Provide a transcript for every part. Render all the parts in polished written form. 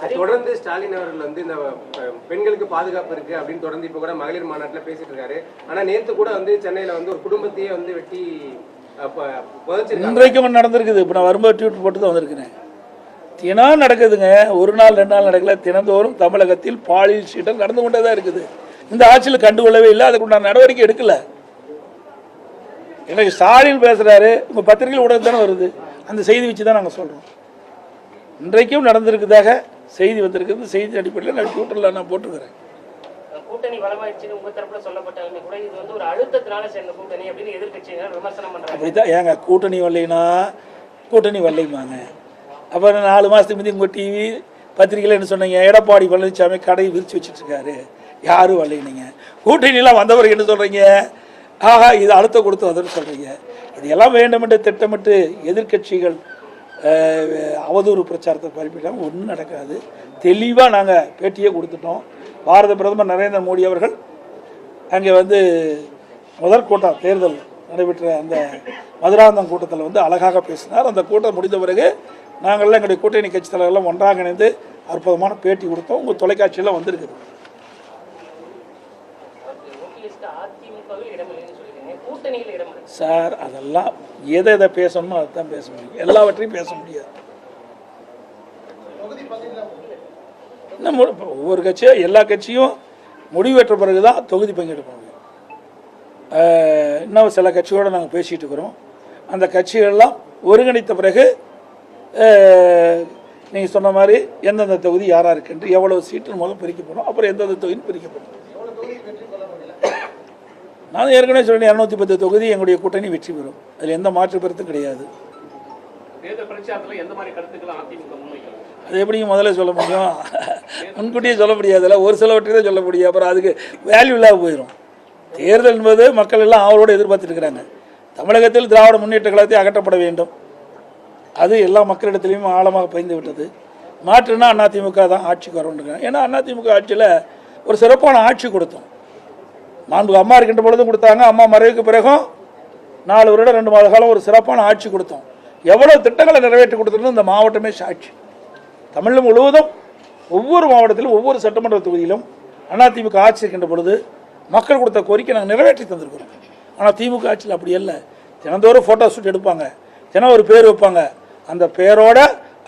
தொடர்ந்து ஸ்டாலின் அவர்கள் வந்து இந்த பெண்களுக்கு பாதுகாப்பு இருக்கு அப்படின்னு தொடர்ந்து இப்ப கூட மகளிர் மாநாட்டில் பேசிட்டு இருக்காரு. ஆனா நேத்து கூட வந்து சென்னையில வந்து ஒரு குடும்பத்தையே வந்து வெட்டி இன்றைக்கும் நடந்திருக்குது. இப்போ நான் வரும்போது ட்வீட் போட்டு தான் வந்திருக்கிறேன். தினம் நடக்குதுங்க, ஒரு நாள் 2 நாள் நடக்கல. தினந்தோறும் தமிழகத்தில் பாலியல் சீட்டல் நடந்து கொண்டே தான் இருக்குது. இந்த ஆட்சியில் கண்டுகொள்ளவே இல்லை, அதுக்குண்டான நடவடிக்கை எடுக்கல. எனக்கு ஸ்டாலின் பேசுறாரு, உங்க பத்திரிகையில் உடனே தானே வருது, அந்த செய்தி வச்சு தான் நாங்கள் சொல்றோம். இன்றைக்கும் நடந்திருக்குதாக செய்தி வந்திருக்குது. செய்தி அடிப்படையில் நான் ட்விட்டரில் நான் போட்டுக்கிறேன். கூட்டணி பலமாயிடுச்சுன்னு உங்க தரப்புல சொல்லப்பட்டாலுமே கூட இது வந்து ஒரு அழுத்தத்தினால சேர்ந்த கூட்டணி அப்படின்னு எதிர்க்கட்சியினர் விமர்சனம் பண்றாங்க. அப்படித்தான் ஏங்க கூட்டணி வரலைன்னா கூட்டணி வரலைமாங்க. அப்புறம் 4 மாதத்துக்கு முந்தைய உங்கள் டிவி பத்திரிகையில் என்ன சொன்னீங்க, எடப்பாடி பழனிசாமி கடையை விரிச்சு வச்சுட்டு இருக்காரு, யாரும் வரலைங்க. கூட்டணியெல்லாம் வந்தவர்கள் என்ன சொல்கிறீங்க, ஆஹா இது அழுத்தம் கொடுத்து வந்ததுன்னு சொல்கிறீங்க. இதெல்லாம் வேண்டுமென்று திட்டமிட்டு எதிர்கட்சிகள் அவதூறு பிரச்சாரத்தை பரப்பிட்டாங்க. ஒன்றும் நடக்காது. தெளிவாக நாங்கள் பேட்டியே கொடுத்துட்டோம். பாரத பிரதமர் நரேந்திர மோடி அவர்கள் அங்கே வந்து முதற்கூட்டம் தேர்தல் நடைபெற்ற அந்த மதுராந்தகம் கூட்டத்தில் வந்து அழகாக பேசினார். அந்த கூட்டம் முடிந்த பிறகு நாங்கள்லாம் எங்களுடைய கூட்டணி கட்சி தலைவர்கள்லாம் ஒன்றாக இணைந்து அற்புதமான பேட்டி கொடுத்தோம். உங்கள் தொலைக்காட்சியெல்லாம் வந்திருக்குது. சார் அதெல்லாம் எதை பேசணுமோ அதுதான் பேச முடியும், எல்லாவற்றையும் பேச முடியாது. ஒவ்வொரு கட்சியும் எல்லா கட்சியும் முடிவெற்ற பிறகு தான் தொகுதி பங்கெடுப்பாங்க. இன்னும் சில கட்சியோடு நாங்கள் பேசிகிட்டு இருக்கிறோம். அந்த கட்சிகள்லாம் ஒருங்கிணைத்த பிறகு நீங்கள் சொன்ன மாதிரி எந்தெந்த தொகுதி யாராக இருக்குன்று எவ்வளவு சீட்டு முதல் பிரிக்கப்படும், அப்புறம் எந்தெந்த தொகுதியும் பிரிக்கப்படும். நான் ஏற்கனவே சொன்னேன், 210 தொகுதி எங்களுடைய கூட்டணி வெற்றி பெறும். அதில் எந்த மாற்று கருத்தும் கிடையாது. அது எப்படிங்க முதல்ல சொல்ல முடியும், முன்கூட்டியே சொல்ல முடியாதுல்ல. ஒரு சிலவற்றை தான் சொல்ல முடியும், அப்புறம் அதுக்கு வேல்யூ இல்லாத போயிடும். தேர்தல் என்பது மக்கள் எல்லாம் அவரோடு எதிர்பார்த்துட்டு இருக்கிறாங்க. தமிழகத்தில் திராவிட முன்னேற்ற கழகத்தை அகற்றப்பட வேண்டும், அது எல்லா மக்களிடத்திலையும் ஆழமாக பயந்து விட்டது. மாற்றுனா அதிமுக தான் ஆட்சிக்கு வரணுங்க. ஏன்னா அதிமுக ஆட்சியில் ஒரு சிறப்பான ஆட்சி கொடுத்தோம். மாண்பு அம்மா இருக்கின்ற பொழுதும் கொடுத்தாங்க, அம்மா மறைவுக்கு பிறகும் 4 வருடம் 2 மாத காலம் ஒரு சிறப்பான ஆட்சி கொடுத்தோம். எவ்வளோ திட்டங்களை நிறைவேற்றி கொடுத்துருந்தோம் இந்த மாவட்டமே சாட்சி. தமிழ் முழுவதும் ஒவ்வொரு மாவட்டத்திலும் ஒவ்வொரு சட்டமன்ற தொகுதியிலும் அதிமுக ஆட்சி இருக்கின்ற பொழுது மக்கள் கொடுத்த கோரிக்கை நாங்கள் நிறைவேற்றி தந்திருக்கிறோம். ஆனால் திமுக ஆட்சியில் அப்படி இல்லை. தினந்தோறும் ஃபோட்டோ ஷூட் எடுப்பாங்க, தினம் ஒரு பேர் வைப்பாங்க. அந்த பேரோட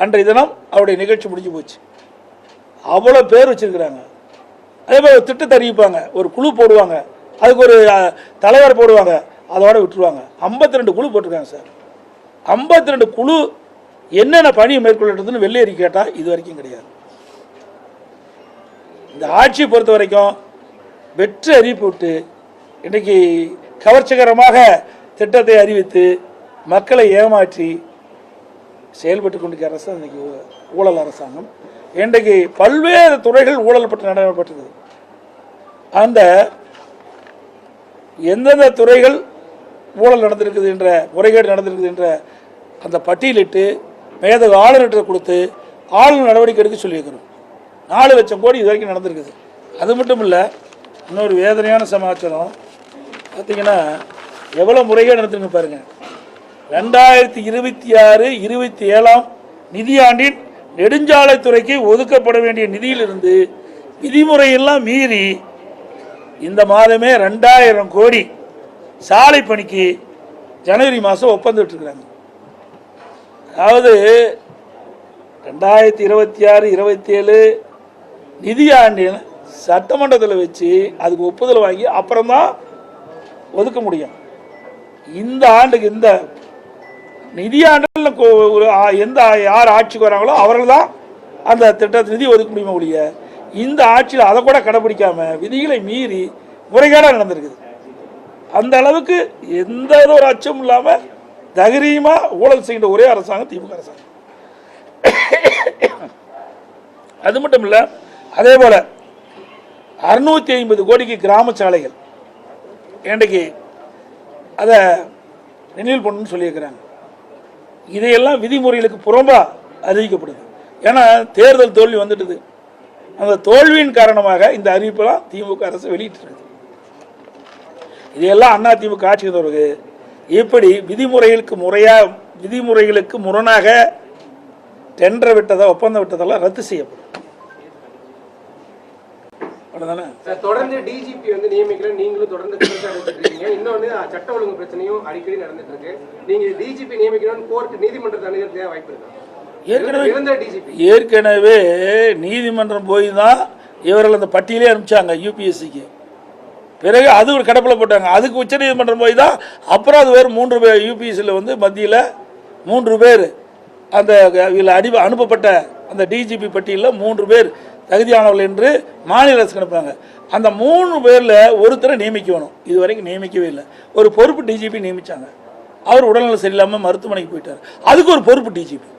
அன்றைய தினம் அவருடைய நிகழ்ச்சி முடிஞ்சு போச்சு. அவ்வளோ பேர் வச்சிருக்கிறாங்க. அதே மாதிரி ஒரு திட்டத்தை அறிவிப்பாங்க, ஒரு குழு போடுவாங்க, அதுக்கு ஒரு தலைவர் போடுவாங்க, அதோட விட்டுருவாங்க. 52 குழு போட்டிருக்காங்க சார். 52 குழு என்னென்ன பணியை மேற்கொள்ளுறதுன்னு வெள்ளையறி கேட்டால் இது வரைக்கும் கிடையாது. இந்த ஆட்சியை பொறுத்த வரைக்கும் வெற்றி அறிவிப்பு விட்டு இன்றைக்கு கவர்ச்சிகரமாக திட்டத்தை அறிவித்து மக்களை ஏமாற்றி செயல்பட்டு கொண்டிருக்கிற அரசு இன்றைக்கி ஊழல் அரசாங்கம். இன்றைக்கு பல்வேறு துறைகள் ஊழல் பற்றி நடைபெற்றது. அந்த எந்தெந்த துறைகள் ஊழல் நடந்திருக்குது என்ற முறைகேடு நடந்திருக்குது என்ற அந்த பட்டியலிட்டு மேதகு ஆளுநர்கிட்ட கொடுத்து ஆளுநர் நடவடிக்கை எடுக்க சொல்லியிருக்கிறோம். 4 லட்சம் கோடி இது வரைக்கும் நடந்திருக்குது. அது மட்டும் இல்லை, இன்னொரு வேதனையான சமாச்சாரம் பார்த்தீங்கன்னா எவ்வளோ முறைகேடு நடந்திருக்கு பாருங்கள். 2026-27 நிதியாண்டின் நெடுஞ்சாலைத்துறைக்கு ஒதுக்கப்பட வேண்டிய நிதியிலிருந்து விதிமுறையெல்லாம் மீறி இந்த மாதமே 2000 கோடி சாலை பணிக்கு ஜனவரி மாதம் ஒப்பந்தம் விட்டுருக்குறாங்க. அதாவது 2026-27 நிதியாண்டின் சட்டமன்றத்தில் வச்சு அதுக்கு ஒப்புதல் வாங்கி அப்புறம்தான் ஒதுக்க முடியும். இந்த ஆண்டுக்கு இந்த நிதியாண்டில் எந்த யார் ஆட்சிக்கு வராங்களோ அவர்கள் தான் அந்த திட்டத்தை நிதி ஒதுக்க முடியுமா ஒழிய இந்த ஆட்சியில் அதை கூட கடைபிடிக்காம விதிகளை மீறி முறைகேடாக நடந்திருக்குது. அந்த அளவுக்கு எந்த ஒரு அச்சமும் இல்லாமல் தைரியமாக ஊழல் செய்கின்ற ஒரே அரசாங்கம் திமுக அரசாங்கம். அது மட்டும் இல்லை, அதே போல் 650 கோடிக்கு கிராம சாலைகள் இன்றைக்கு அதை ரினியூல் பண்ணணும்னு சொல்லியிருக்கிறாங்க. இதையெல்லாம் விதிமுறைகளுக்கு புறம்பாக அறிவிக்கப்படுது. ஏன்னா தேர்தல் தோல்வி வந்துட்டுது. அந்த தோல்வியின் காரணமாக இந்த அறிவிப்பெல்லாம் திமுக அரசு வெளியிட்டிருக்குது. இதையெல்லாம் அதிமுக ஆட்சி வந்தவருக்கு எப்படி விதிமுறைகளுக்கு முரணாக டெண்டர் விட்டதை ஒப்பந்தம் விட்டதெல்லாம் ரத்து செய்யப்படும். அவ்வளோதானே. தொடர்ந்து டிஜிபி வந்து நியமிக்கிற நீங்களும் தொடர்ந்து இருக்கீங்க. இன்னொன்று சட்ட ஒழுங்கு பிரச்சனையும் அடிக்கடி நடந்துட்டு இருக்கு. நீங்க டிஜிபி நியமிக்கணும்னு கோர்ட் நீதிமன்றத்தை அணுகிறதுக்கு வாய்ப்பு இருக்கு. ஏற்கனவே நீதிமன்றம் போய் தான் இவர்கள் அந்த பட்டியலே அனுப்பிச்சாங்க யூபிஎஸ்சிக்கு. பிறகு அது ஒரு கடப்பில் போட்டாங்க. அதுக்கு உச்ச நீதிமன்றம் போய் தான் அப்புறம் அது வேறு 3 பேர் யூபிஎஸ்சியில் வந்து மத்தியில் 3 பேர் அந்த இதில் அனுப்பப்பட்ட அந்த டிஜிபி பட்டியலில் 3 பேர் தகுதியானவர்கள் என்று மாநில அரசு அனுப்புறாங்க. அந்த 3 பேரில் ஒருத்தரை நியமிக்கணும். இது வரைக்கும் நியமிக்கவே இல்லை. ஒரு பொறுப்பு டிஜிபி நியமித்தாங்க. அவர் உடல்நலம் சரியில்லாமல் மருத்துவமனைக்கு போயிட்டார். அதுக்கு ஒரு பொறுப்பு டிஜிபி.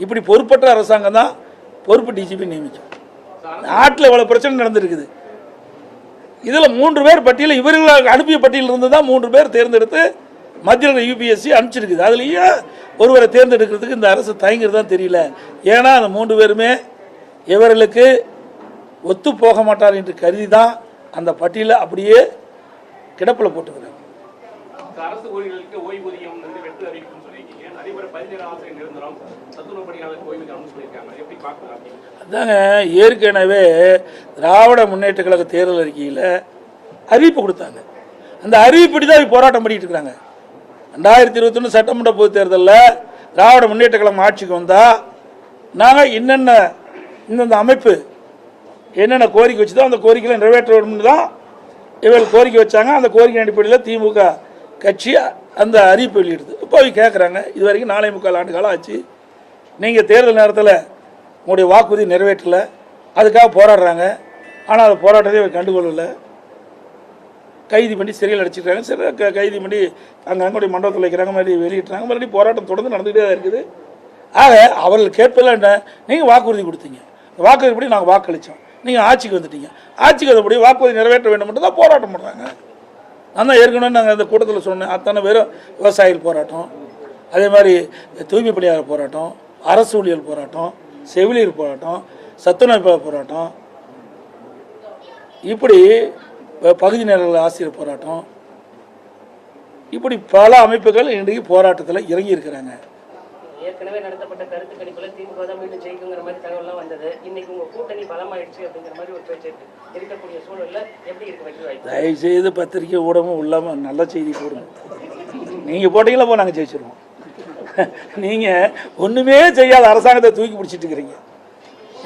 இப்படி பொறுப்பற்ற அரசாங்கம் தான் பொறுப்பு டிஜிபி நியமிக்கும். நாட்டில் இவ்வளோ பிரச்சனை நடந்துருக்குது. இதில் 3 பேர் பட்டியலில் இவர்கள் அனுப்பிய பட்டியலில் இருந்து தான் 3 பேர் தேர்ந்தெடுத்து மத்தியில் யூபிஎஸ்சி அனுப்பிச்சிருக்குது. அதுலேயே ஒருவரை தேர்ந்தெடுக்கிறதுக்கு இந்த அரசு தயங்குறது தான் தெரியல. ஏன்னா அந்த 3 பேருமே இவர்களுக்கு ஒத்து போக மாட்டார் என்று கருதி தான் அந்த பட்டியலை அப்படியே கிடப்பில் போட்டுக்கிறாங்க. அரசு ஊழியர்களுக்கு ஓய்வூதியம் வெட்டு அறிவிக்கும் சொல்லியிருக்கீங்க. நடைபெற 17 ஆசிரியர் நிரந்தரம் சத்துணவு பணியாளருக்கு ஓய்வூதியம் சொல்லியிருக்காங்க. எப்படி பார்க்கலாம்? அதாங்க, ஏற்கனவே திராவிட முன்னேற்ற கழக தேர்தல் அறிக்கையில் அறிவிப்பு கொடுத்தாங்க. அந்த அறிவிப்படி தான் போராட்டம் பண்ணிட்டு இருக்கிறாங்க. 2021 சட்டமன்ற பொதுத் தேர்தலில் திராவிட முன்னேற்ற கழகம் ஆட்சிக்கு வந்தால் நாங்கள் இந்தந்த அமைப்பு என்னென்ன கோரிக்கை வச்சுதோ அந்த கோரிக்கைகளை நிறைவேற்ற வேணும்னு தான் இவர்கள் கோரிக்கை வச்சாங்க. அந்த கோரிக்கை அடிப்படையில் திமுக கட்சி அந்த அறிவிப்பு வெளியிடுது. இப்போ அவங்க கேட்குறாங்க, இது வரைக்கும் 4.25 ஆண்டு காலம் ஆச்சு, நீங்கள் தேர்தல் நேரத்தில் உங்களுடைய வாக்குறுதி நிறைவேற்றலை, அதுக்காக போராடுறாங்க. ஆனால் அந்த போராட்டத்தை இவர் கண்டுகொள்ளலை. கைது பண்ணி சிறையில் அடிச்சிருக்காங்க. சரி, கைது பண்ணி அங்கங்களுடைய மண்டபத்தில் வைக்கிறாங்க, மறுபடியும் வெளியிட்டுறாங்க. மறுபடியும் போராட்டம் தொடர்ந்து நடந்துகிட்டே தான் இருக்குது. ஆக அவர்கள் கேட்பதில் என்ன, நீங்கள் வாக்குறுதி கொடுத்தீங்க, வாக்குறுதிப்படி நாங்கள் வாக்களித்தோம், நீங்கள் ஆட்சிக்கு வந்துட்டீங்க, ஆட்சிக்கு வந்தபடி வாக்குறுதி நிறைவேற்ற வேண்டும் மட்டும் தான் போராட்டம் பண்ணுறாங்க. நான் தான் ஏற்கனவே நாங்கள் அந்த கூட்டத்தில் சொன்னேன், அத்தனை பேரும் விவசாயிகள் போராட்டம், அதே மாதிரி தூய்மை பணியாளர் போராட்டம், அரசு ஊழியர் போராட்டம், செவிலியர் போராட்டம், சத்துணவு போராட்டம், இப்படி பகுதி நேர ஆசிரியர் போராட்டம், இப்படி பல அமைப்புகள் இன்றைக்கு போராட்டத்தில் இறங்கி இருக்கிறாங்க. ஏற்கனவே நடத்தப்பட்ட கருத்து கணிப்புல திமுக தான் மீண்டும் ஜெயிக்குங்கிற மாதிரி தகவல்லாம் வந்தது. இன்னைக்கு உங்க கூட்டணி பலமாயிடுச்சு அப்படிங்கிற மாதிரி ஒரு பேச்சு இருக்கக்கூடிய சூழல்ல எப்படி இருக்க வைக்க வாய்ப்பு? தயவு செய்து பத்திரிகை ஊடகம் இல்லாமல் நல்ல செய்தி போடுங்க. நீங்கள் போட்டீங்களா போ, நாங்கள் ஜெயிச்சிருவோம். நீங்கள் ஒன்றுமே செய்யாத அரசாங்கத்தை தூக்கி பிடிச்சிட்டு இருக்கிறீங்க.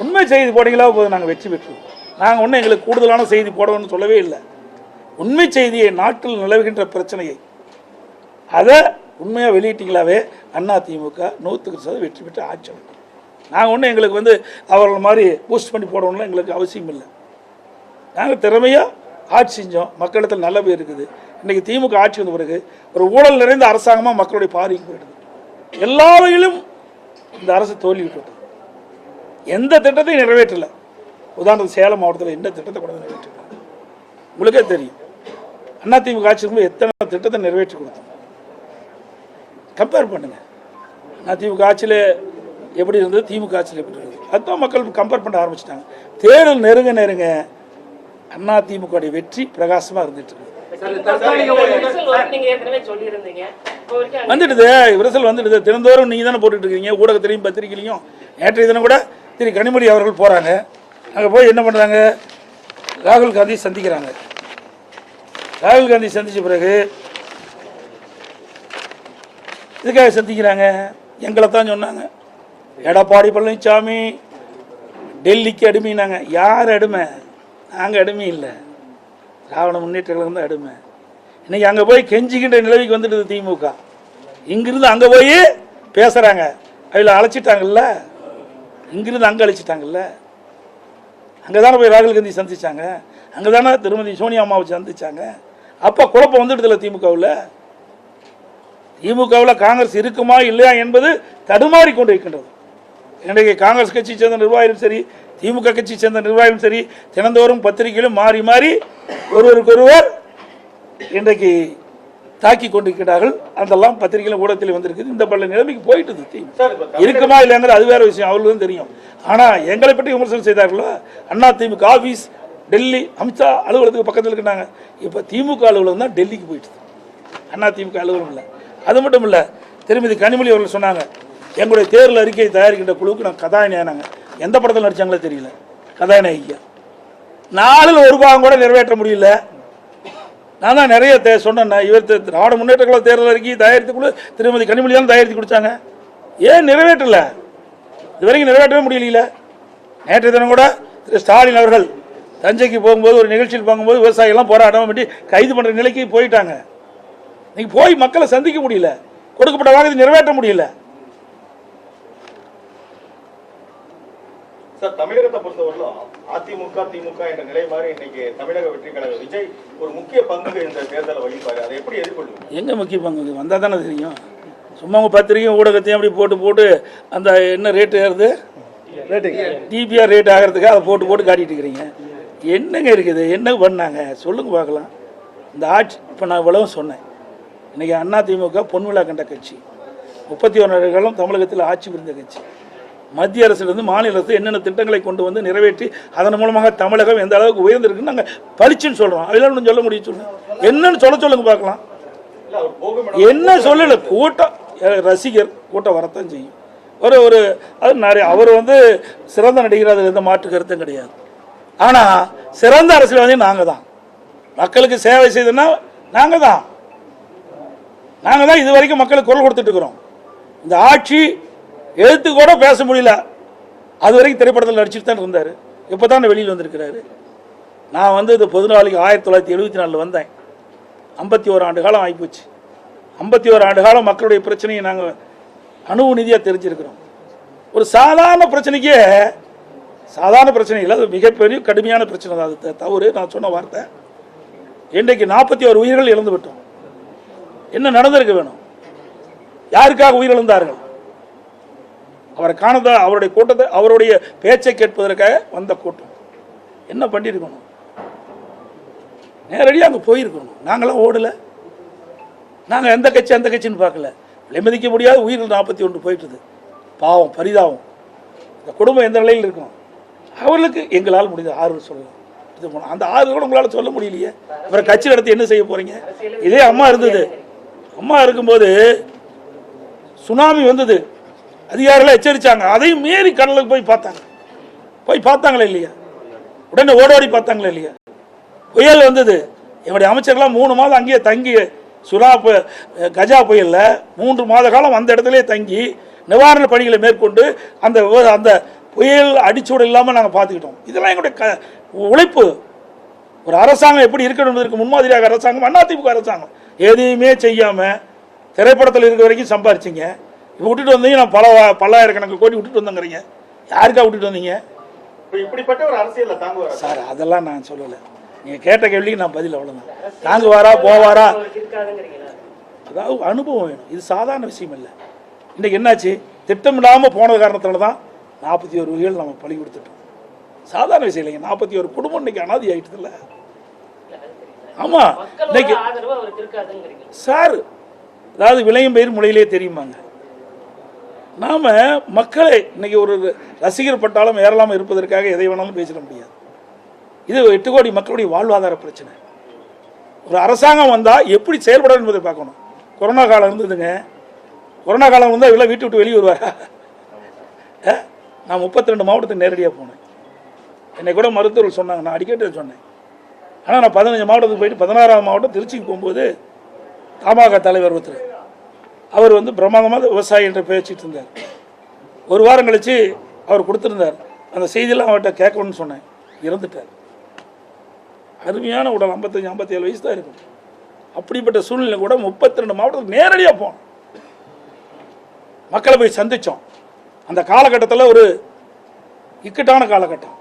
உண்மை செய்தி போட்டீங்களா போதும், நாங்கள் வெற்றி பெற்றுவோம். நாங்கள் ஒன்றும் எங்களுக்கு கூடுதலான செய்தி போடணும்னு சொல்லவே இல்லை. உண்மை செய்தியை, நாட்டில் நிலவுகின்ற பிரச்சனையை அதை உண்மையாக வெளியிட்டீங்களாவே அதிமுக 100% வெற்றி பெற்று ஆட்சி அமைக்கும். நாங்கள் ஒன்றும் எங்களுக்கு வந்து அவர்கள் மாதிரி பூஸ்ட் பண்ணி போடணும்லாம் எங்களுக்கு அவசியம் இல்லை. நாங்கள் திறமையாக ஆட்சி செஞ்சோம், மக்களிடத்தில் நல்ல பேர் இருக்குது. இன்றைக்கி திமுக ஆட்சி வந்த பிறகு ஒரு ஊழல் நிறைந்த அரசாங்கமாக மக்களுடைய பார்வைக்கு போயிடுது. எல்லா வகையிலும் இந்த அரசு தோல்வி விட்டுவிட்டது. எந்த திட்டத்தையும் நிறைவேற்றலை. உதாரணத்துக்கு சேலம் மாவட்டத்தில் எந்த திட்டத்தை கூட நிறைவேற்றிருக்காங்க உங்களுக்கே தெரியும். அதிமுக ஆட்சி இருக்கும்போது எத்தனை திட்டத்தை நிறைவேற்றி கொடுத்தோம், கம்பேர் பண்ணுங்க. அதிமுக ஆட்சியில் எப்படி இருந்தது, திமுக ஆட்சியில் எப்படி இருந்தது, அதுதான் மக்கள் கம்பேர் பண்ண ஆரம்பிச்சிட்டாங்க. தேர்தல் நெருங்க அதிமுக வெற்றி பிரகாசமாக இருந்துட்டு இருக்கு. வந்துடுது, விரசல் வந்துடுது. தினந்தோறும் நீங்கள் தானே போட்டுட்டு இருக்கீங்க, ஊடகத்திலையும் பத்திரிகையிலையும். நேற்றைய தினம் கூட திரு கனிமொழி அவர்கள் போகிறாங்க. அங்கே போய் என்ன பண்ணுறாங்க, ராகுல் காந்தி சந்திக்கிறாங்க. ராகுல் காந்தி சந்தித்த பிறகு இதுக்காக சந்திக்கிறாங்க, எங்களை தான் சொன்னாங்க, எடப்பாடி பழனிசாமி டெல்லிக்கு அடிமைனாங்க. யார் அடிமை? நாங்கள் அடிமை இல்லை, திராவிட முன்னேற்ற கழகம் தான் அடிமை. இன்னைக்கு அங்கே போய் கெஞ்சிக்கின்ற நிலவுக்கு வந்துடுது திமுக. இங்கிருந்து அங்கே போய் பேசுகிறாங்க. அதில் அழைச்சிட்டாங்கல்ல, இங்கிருந்து அங்கே அழைச்சிட்டாங்கல்ல. அங்கே தானே போய் ராகுல் காந்தி சந்திச்சாங்க, அங்கே தானே திருமதி சோனியா அம்மாவை சந்திச்சாங்க. அப்போ குழப்பம் வந்துடுதில்ல திமுகவில். திமுகவில் காங்கிரஸ் இருக்குமா இல்லையா என்பது தடுமாறி கொண்டு இருக்கின்றது. இன்றைக்கு காங்கிரஸ் கட்சி சேர்ந்த நிர்வாகிகளும் சரி, திமுக கட்சி சேர்ந்த நிர்வாகிகளும் சரி, தினந்தோறும் பத்திரிகையிலும் மாறி மாறி ஒருவருக்கொருவர் இன்றைக்கு தாக்கி கொண்டிருக்கிறார்கள். அதெல்லாம் பத்திரிகையிலும் ஊடகத்தில் வந்திருக்குது. இந்த பல நிலைமைக்கு போயிட்டு இருக்குமா இல்லைங்கிற அது வேற விஷயம், அவர்களுக்கும் தெரியும். ஆனால் எங்களை பற்றி விமர்சனம் செய்தார்களோ, அதிமுக ஆஃபீஸ் டெல்லி அமித்ஷா அலுவலகத்துக்கு பக்கத்தில் இருக்கிறாங்க. இப்போ திமுக அலுவலகம் தான் டெல்லிக்கு போயிட்டு, அதிமுக அலுவலகம் இல்லை. அது மட்டும் இல்லை, திருமதி கனிமொழி அவர்கள் சொன்னாங்க, எங்களுடைய தேர்தல் அறிக்கையை தயாரிக்கின்ற குழுவுக்கு நாங்கள் கதாநாயகனாங்க. எந்த படத்தில் நடித்தாங்களே தெரியல, கதாநாயகியா. 4ல் 1 பாகம் கூட நிறைவேற்ற முடியல. நான் தான் நிறைய சொன்னேன். இவர் திராவிட முன்னேற்ற கழக தேர்தல் அறிக்கை தயாரித்துக்குள்ள திருமதி கனிமொழி தான் தயாரித்து கொடுத்தாங்க. ஏன் நிறைவேற்றல? இது வரைக்கும் நிறைவேற்றவே முடியல. நேற்றைய தினம் கூட திரு ஸ்டாலின் அவர்கள் தஞ்சைக்கு போகும்போது ஒரு நிகழ்ச்சியில் போகும்போது விவசாயிகள்லாம் போராட்டம் பண்ணி கைது பண்ணுற நிலைக்கு போயிட்டாங்க. நீங்க போய் மக்களை சந்திக்க முடியல, கொடுக்கப்பட்ட வாக்குறுதி நிறைவேற்ற முடியல. சார், தமிழகத்தை பொறுத்தவரையிலும் அதிமுக திமுக என்ற நிலை மாதிரி இன்னைக்கு தமிழக வெற்றி கழக விஜய் ஒரு முக்கிய பங்கு இந்த தேர்தலை வகிப்பாரு. அதை எப்படி எதிர்கொள்ளுங்க? எங்க முக்கிய பங்கு வந்தால் தானே தெரியும். சும்மா உங்கள் பத்திரிகையும் ஊடகத்தையும் அப்படி போட்டு அந்த என்ன ரேட்டு ஏறுது, டிபிஆர் ரேட் ஆகிறதுக்கு அதை போட்டு காட்டிட்டு இருக்கிறீங்க. என்னங்க இருக்குது, என்ன பண்ணாங்க சொல்லுங்க பார்க்கலாம். இந்த ஆட்சி இப்போ நான் இவ்வளவு சொன்னேன். இன்றைக்கி அதிமுக பொன்விழா கண்ட கட்சி, 31 ஆண்டுகளும் தமிழகத்தில் ஆட்சி புரிந்த கட்சி. மத்திய அரசிலிருந்து மாநில அரசு என்னென்ன திட்டங்களை கொண்டு வந்து நிறைவேற்றி அதன் மூலமாக தமிழகம் எந்த அளவுக்கு உயர்ந்திருக்குன்னு நாங்கள் பளிச்சுன்னு சொல்கிறோம். அதெல்லாம் சொல்ல முடியும். சொல்லுங்கள், என்னன்னு சொல்லுங்க பார்க்கலாம். என்ன சொல்லலை, கூட்டம் ரசிகர் கூட்டம் வரத்தான் செய்யும். ஒரு அது நிறைய அவர் சிறந்த நடிகர், அதில் எந்த மாற்று கருத்தும் கிடையாது. ஆனால் சிறந்த அரசியல்வாதி நாங்கள் தான். மக்களுக்கு சேவை செய்தோன்னா நாங்கள் தான் இது வரைக்கும் மக்களுக்கு குரல் கொடுத்துட்டு இருக்கிறோம். இந்த ஆட்சி எழுத்து கூட பேச முடியல. அது வரைக்கும் திரைப்படத்தில் நடிச்சுட்டு தான் இருந்தார். இப்போ தான் வெளியில் வந்திருக்கிறாரு. நான் இது பொதுநாளைக்கு 1974 வந்தேன். 51 ஆண்டு காலம் ஆகிப்போச்சு. 51 ஆண்டு காலம் மக்களுடைய பிரச்சனையை நாங்கள் அணுவு நிதியாக தெரிஞ்சிருக்கிறோம். ஒரு சாதாரண பிரச்சனைக்கே சாதாரண பிரச்சனை இல்லை, அது மிகப்பெரிய கடுமையான பிரச்சனை தான். அது தவறு, நான் சொன்ன வார்த்தை. இன்றைக்கு 41 உயிர்கள் இழந்து விட்டோம். என்ன நடந்திருக்க வேணும்? யாருக்காக உயிரிழந்தார்கள்? அவரை காணத அவருடைய கூட்டத்தை, அவருடைய பேச்சை கேட்பதற்காக வந்த கூட்டம். என்ன பண்ணியிருக்கணும்? நேரடியாக அங்கே போயிருக்கணும். நாங்களாம் ஓடலை. நாங்கள் எந்த கட்சின்னு பார்க்கல. விலைமதிக்க முடியாத உயிர்கள் 41 போயிட்டுது. பாவம், பரிதாபம். இந்த குடும்பம் எந்த நிலையில் இருக்கும்? அவர்களுக்கு எங்களால் முடிந்த ஆறுதல் சொல்லலாம். இது போனோம். அந்த ஆறுதல் கூட உங்களால் சொல்ல முடியலையே. அப்புறம் கட்சி நடத்தி என்ன செய்ய போறீங்க? இதே அம்மா இருந்தது. அம்மா இருக்கும்போது சுனாமி வந்தது, அதிகாரிகள் எச்சரித்தாங்க. அதையும் மீறி கடலுக்கு போய் பார்த்தாங்களே இல்லையா? உடனே ஓடோடி பார்த்தாங்களே இல்லையா? புயல் வந்தது, எங்களுடைய அமைச்சர்கள்லாம் 3 மாதம் அங்கேயே தங்கி, கஜா புயலில் 3 மாத காலம் அந்த இடத்துல தங்கி நிவாரண பணிகளை மேற்கொண்டு அந்த புயல் அடிச்சூடு இல்லாமல் நாங்கள் பார்த்துக்கிட்டோம். இதெல்லாம் எங்களுடைய உழைப்பு. ஒரு அரசாங்கம் எப்படி இருக்கணும் என்பதற்கு முன்மாதிரியாக அரசாங்கம் அதிமுக அரசாங்கம். எதையுமே செய்யாமல் திரைப்படத்தில் இருக்கிற வரைக்கும் சம்பாரிச்சிங்க. இப்போ விட்டுட்டு வந்தீங்க, நான் பல்லாயிரக்கணக்கு கோடி விட்டுட்டு வந்தேங்கிறீங்க. யாருக்கா விட்டுட்டு வந்தீங்க? இப்படிப்பட்ட ஒரு அரசியல் தாங்குவாரா சார்? அதெல்லாம் நான் சொல்லலை. நீங்கள் கேட்ட கேள்விக்கு நான் பதில் அவ்வளோதான். தாங்குவாரா போவாரா? அதாவது அனுபவம் வேணும். இது சாதாரண விஷயம் இல்லை. இன்றைக்கி என்னாச்சு? திட்டமிடாமல் போனது காரணத்தில் தான் 41 உயிர்கள் நம்ம பலி கொடுத்துட்டோம். சாதாரண விஷயம் இல்லைங்க. 41 குடும்பம் இன்னைக்கு அனாதி ஆகிட்டது இல்லை. ஆமாம், இன்னைக்கு சார், அதாவது விளையும் பயிர் முளையிலே தெரியுமாங்க. நாம் மக்களை இன்னைக்கு ஒரு ரசிகர் பட்டாலும் ஏறலாமல் இருப்பதற்காக எதை வேணாலும் பேசிட முடியாது. இது 8 கோடி மக்களுடைய வாழ்வாதார பிரச்சனை. ஒரு அரசாங்கம் வந்தால் எப்படி செயல்படும் என்பதை பார்க்கணும். கொரோனா காலம் இருந்ததுங்க. கொரோனா காலம் வந்தால் இவ்வளோ வீட்டு விட்டு வெளியே வருவாரா? நான் 32 மாவட்டத்துக்கு நேரடியாக போனேன். என்னை கூட மருத்துவர்கள் சொன்னாங்க, நான் அடிக்கடி சொன்னேன். ஆனால் நான் 15 மாவட்டத்துக்கு போயிட்டு 16ஆம் மாவட்டம் திருச்சிக்கு போகும்போது தமாக தலைவர் ஒருத்தர், அவர் பிரமாதமாக விவசாயி என்ற பேசிட்டு இருந்தார். ஒரு வாரம் கழித்து அவர் கொடுத்துருந்தார். அந்த செய்தியெல்லாம் அவர்கிட்ட கேட்கணும்னு சொன்னேன். இறந்துட்டார். அருமையான உடல், 55-57 வயசு தான் இருக்கும். அப்படிப்பட்ட சூழ்நிலை கூட 32 மாவட்டத்துக்கு நேரடியாக போனோம். மக்களை போய் சந்தித்தோம். அந்த காலகட்டத்தில் ஒரு இக்கட்டான காலகட்டம்.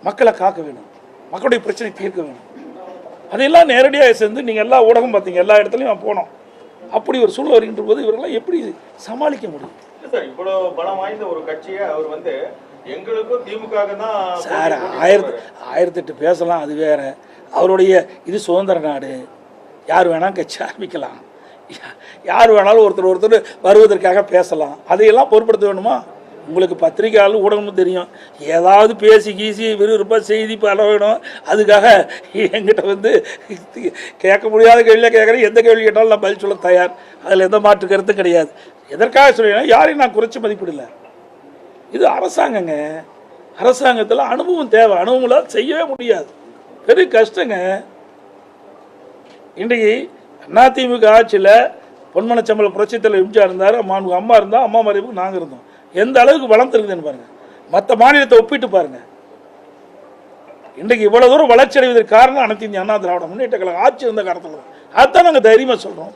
மக்களை காக்க வேணும், மக்களுடைய பிரச்சனை தீர்க்க வேணும். அதையெல்லாம் நேரடியாக சேர்ந்து நீங்கள் எல்லா ஊடகம் பார்த்தீங்க, எல்லா இடத்துலையும் போனோம். அப்படி ஒரு சூழ்நிலை வருகின்ற போது இவரெல்லாம் எப்படி சமாளிக்க முடியும்? சார், இவ்வளவு பலம் வாய்ந்த ஒரு கட்சியை அவர் எங்களுக்கும் திமுக தான் சார், 1008 பேசலாம், அது வேற. அவருடைய இது சுதந்திர நாடு, யார் வேணாலும் கட்சி ஆரம்பிக்கலாம், யார் வேணாலும் ஒருத்தர் வருவதற்காக பேசலாம். அதையெல்லாம் பொருட்படுத்த வேணுமா? உங்களுக்கு பத்திரிகையாளர் ஊடகமும் தெரியும். ஏதாவது பேசி கீசி விறுவிறுப்பாக செய்தி பல வேணும். அதுக்காக என்கிட்ட கேட்க முடியாத கேள்வியாக கேட்குறேன். எந்த கேள்வி கேட்டாலும் நான் பதில் சொல்ல தயார். அதில் எந்த மாற்று கருத்தும் கிடையாது. எதற்காக சொல்லினா, யாரையும் நான் குறைச்சி மதிப்பிடல. இது அரசாங்கங்க. அரசாங்கத்தில் அனுபவம் தேவை. அனுபவம் செய்யவே முடியாது, பெரிய கஷ்டங்க. இன்றைக்கு அதிமுக ஆட்சியில் பொன்மனச்சம்பள புரட்சித்தலைவர் எம்ஜிஆர் இருந்தார், அம்மா இருந்தால், அம்மா மறைவுக்கு நாங்கள் இருந்தோம். எந்த அளவுக்கு வளர்ந்துருக்குதுன்னு பாருங்கள். மற்ற மாநிலத்தை ஒப்பிட்டு பாருங்கள். இன்றைக்கு இவ்வளோ தூரம் வளர்ச்சி அடைவதற்கு காரணம் அனைத்து இந்திய அண்ணா திராவிட முன்னேற்ற கழகம் ஆட்சி இருந்த காலத்தில் தான். அதுதான் நாங்கள் தைரியமாக சொல்கிறோம்.